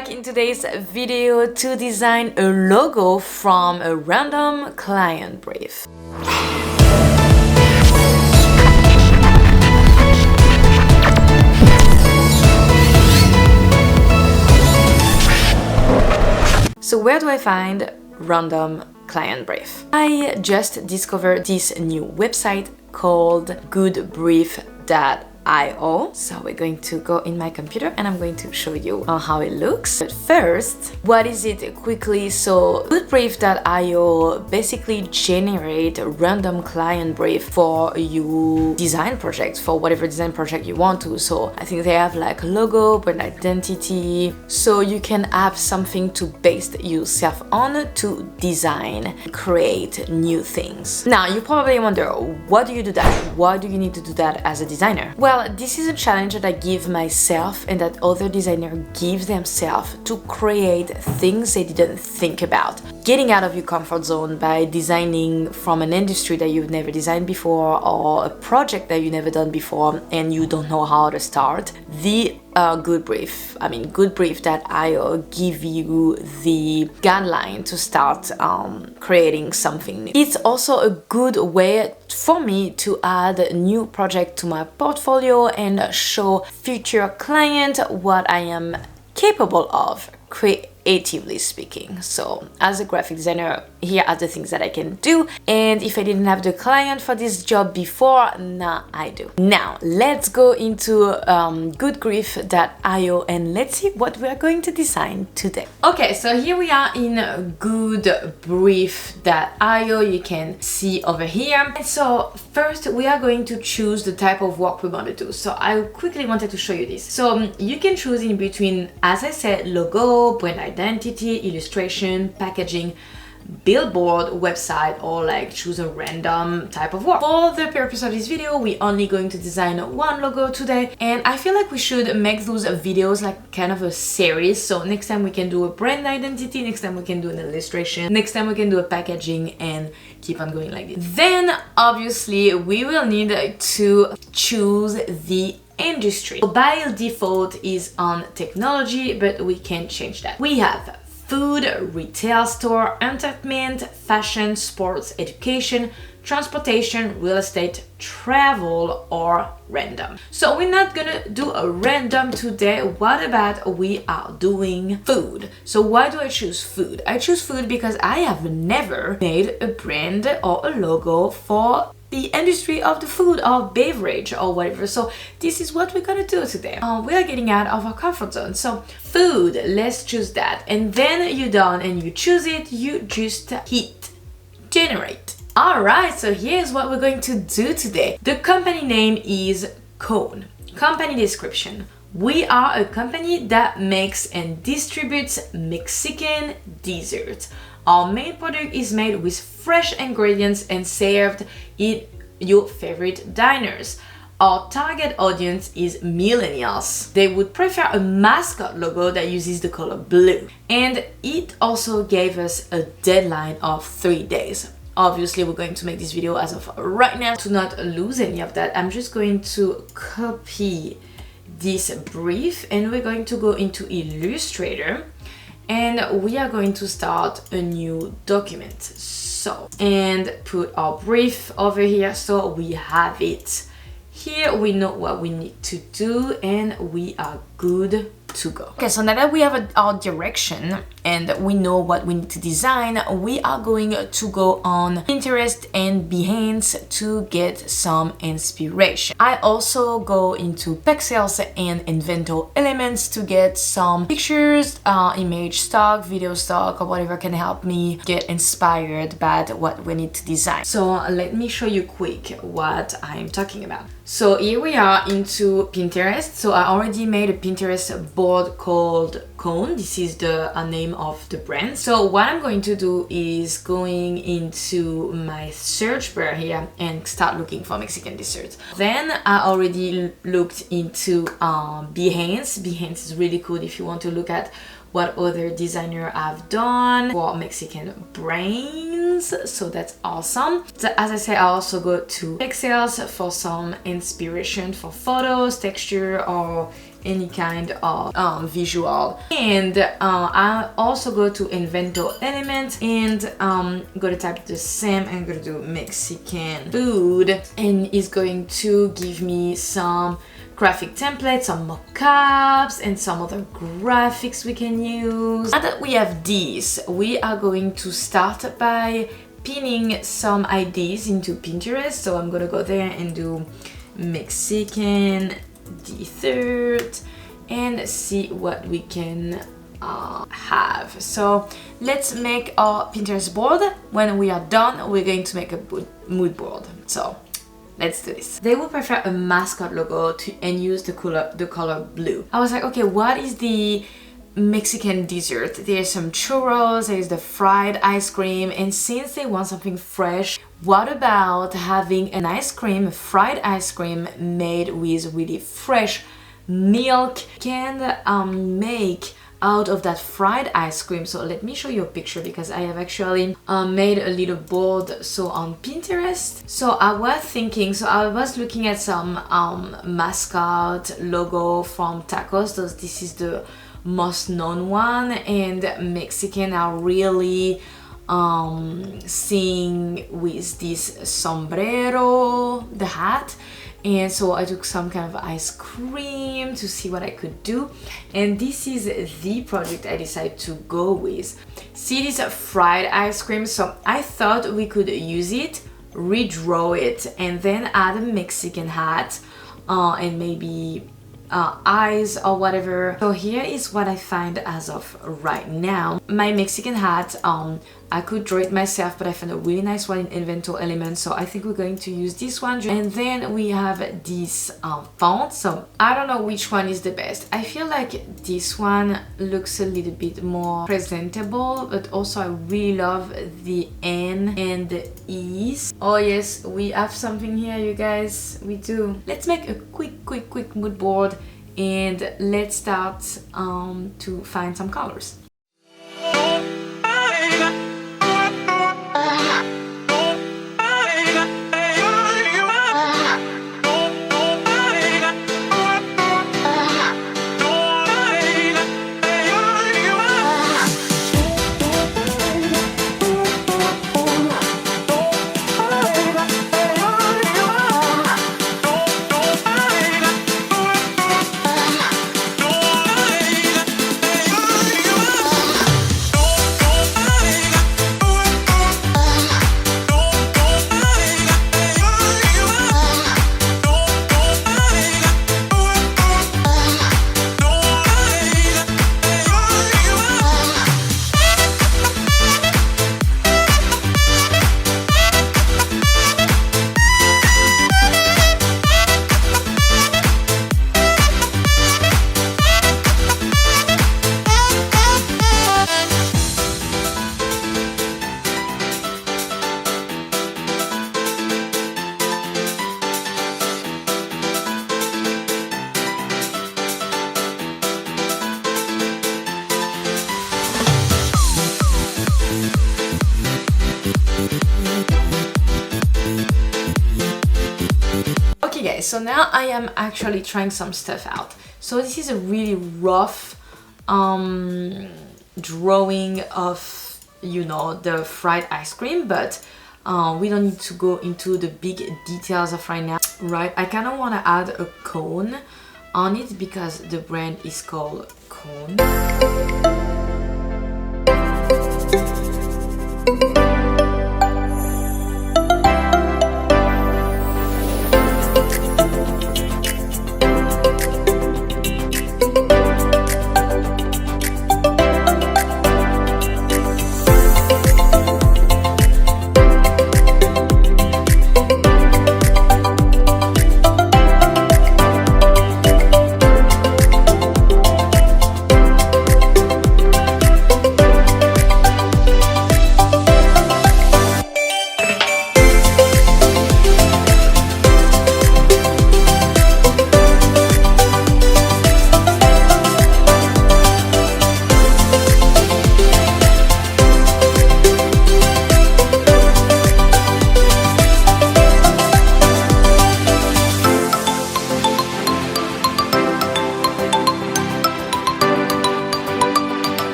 back in today's video to design a logo from a random client brief. So where do I find random client brief? I just discovered this new website called goodbrief.io. So we're going to go in my computer and I'm going to show you how it looks. But first, what is it quickly? So goodbrief.io basically generate a random client brief for your design project, for whatever design project you want to. So I think they have like logo, brand identity. So you can have something to base yourself on to design, create new things. Now you probably wonder, what do you do that? Why do you need to do that as a designer? Well, this is a challenge that I give myself and that other designers give themselves to create things they didn't think about. Getting out of your comfort zone by designing from an industry that you've never designed before or a project that you've never done before and you don't know how to start. The goodbrief.io give you the guideline to start creating something new. It's also a good way for me to add a new project to my portfolio and show future clients what I am capable of creatively speaking. So as a graphic designer, here are the things that I can do, and if I didn't have the client for this job before, now I do. Now let's go into goodbrief.io and let's see what we are going to design today. Okay, so here we are in goodbrief.io. You can see over here. And so first we are going to choose the type of work we want to do. So I quickly wanted to show you this. So you can choose in between, as I said, logo, brand identity, illustration, packaging, billboard, website, or like choose a random type of work. For the purpose of this video, we're only going to design one logo today, and I feel like we should make those videos like kind of a series. So next time we can do a brand identity, next time we can do an illustration, next time we can do a packaging, and keep on going like this. Then obviously we will need to choose the industry. So by default is on technology, but we can change that. We have food, retail store, entertainment, fashion, sports, education, transportation, real estate, travel, or random. So we're not gonna do a random today. What about we are doing food? So why do I choose food? I choose food because I have never made a brand or a logo for the industry of the food or beverage or whatever. So this is what we're gonna do today. We are getting out of our comfort zone. So food, let's choose that. And then you're done and you choose it, you just hit generate. All right, so here's what we're going to do today. The company name is Cone. Company description. We are a company that makes and distributes Mexican desserts. Our main product is made with fresh ingredients and served in your favorite diners. Our target audience is millennials. They would prefer a mascot logo that uses the color blue. And it also gave us a deadline of 3 days. Obviously, we're going to make this video as of right now. To not lose any of that, I'm just going to copy this brief and we're going to go into Illustrator. And we are going to start a new document. So, and put our brief over here so we have it here. We know what we need to do and we are good to go. Okay, so now that we have our direction and we know what we need to design, we are going to go on Pinterest and Behance to get some inspiration. I also go into Pexels and Inventor Elements to get some pictures, image stock, video stock, or whatever can help me get inspired by what we need to design. So let me show you quick what I'm talking about. So here we are into Pinterest. So I already made a Pinterest board called Cone. This is the name of the brand. So what I'm going to do is going into my search bar here and start looking for Mexican desserts. Then I already looked into Behance. Behance is really cool if you want to look at what other designer have done for Mexican brains, so that's awesome. So as I said, I also go to Pexels for some inspiration for photos, texture, or any kind of visual. And I also go to Invento Element and go to type the same and go to do Mexican food, and it's going to give me some graphic templates, some mockups, and some other graphics we can use. Now that we have these, we are going to start by pinning some ideas into Pinterest. So I'm gonna go there and do Mexican dessert and see what we can have. So let's make our Pinterest board. When we are done, we're going to make a mood board. So let's do this. They would prefer a mascot logo and use the color blue. I was like, okay, what is the Mexican dessert? There's some churros, there's the fried ice cream, and since they want something fresh, what about having an ice cream, fried ice cream made with really fresh milk? Can make out of that fried ice cream. So let me show you a picture because I have actually made a little board so on Pinterest. So I was thinking, so I was looking at some mascot logo from tacos. So this is the most known one, and Mexican are really seeing with this sombrero, the hat. And so I took some kind of ice cream to see what I could do, and this is the project I decided to go with. See this fried ice cream? So I thought we could use it, redraw it, and then add a Mexican hat and maybe eyes or whatever. So here is what I find as of right now. My Mexican hat, I could draw it myself, but I found a really nice one in Invento Element, so I think we're going to use this one. And then we have this font. So I don't know which one is the best. I feel like this one looks a little bit more presentable, but also I really love the N and the E's. Oh yes, we have something here, you guys. We do. Let's make a quick mood board, and let's start to find some colors. So now I am actually trying some stuff out. So this is a really rough drawing of, you know, the fried ice cream, but we don't need to go into the big details of right now, right? I kind of want to add a cone on it because the brand is called Cone.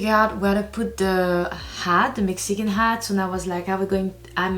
figure out where to put the hat, the Mexican hat. So now I was like, am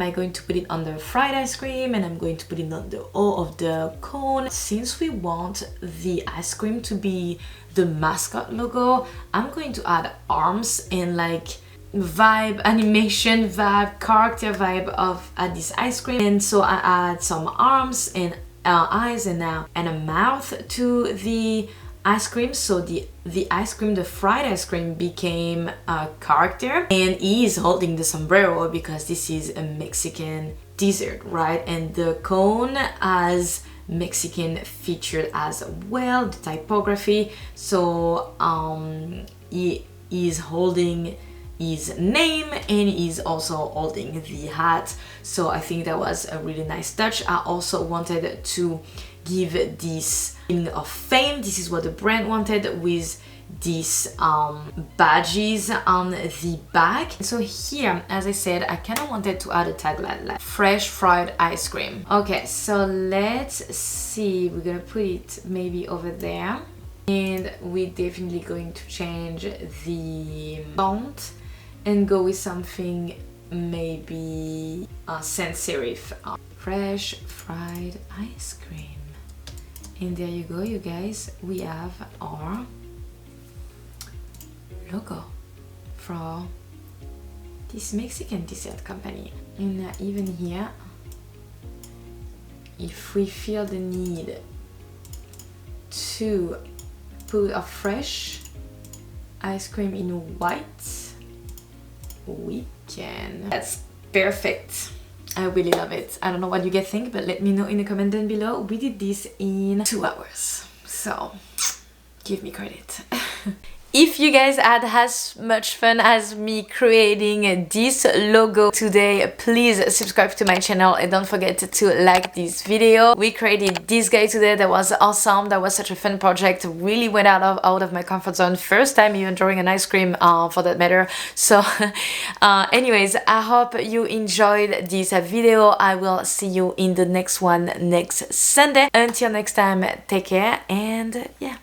I going to put it on the fried ice cream, and I'm going to put it on the O of the cone. Since we want the ice cream to be the mascot logo, I'm going to add arms and like vibe, animation vibe, character vibe of this ice cream. And so I add some arms and eyes and a mouth to the ice cream. So the ice cream, the fried ice cream, became a character, and he is holding the sombrero because this is a Mexican dessert, right? And the cone has Mexican featured as well, the typography. So he is holding his name, and he's also holding the hat. So I think that was a really nice touch. I also wanted to give this feeling of fame. This is what the brand wanted, with these badges on the back. So here, as I said, I kind of wanted to add a tagline like fresh fried ice cream. Okay, so let's see, we're gonna put it maybe over there, and we're definitely going to change the font and go with something maybe sans serif. Fresh fried ice cream. And there you go, you guys, we have our logo for this Mexican dessert company. And even here, if we feel the need to put a fresh ice cream in white, we can. That's perfect. I really love it. I don't know what you guys think, but let me know in the comment down below. We did this in 2 hours, so give me credit. If you guys had as much fun as me creating this logo today, please subscribe to my channel and don't forget to like this video. We created this guy today. That was awesome. That was such a fun project. Really went out of my comfort zone. First time even drawing an ice cream, for that matter. So anyways, I hope you enjoyed this video. I will see you in the next one next Sunday. Until next time, take care, and yeah,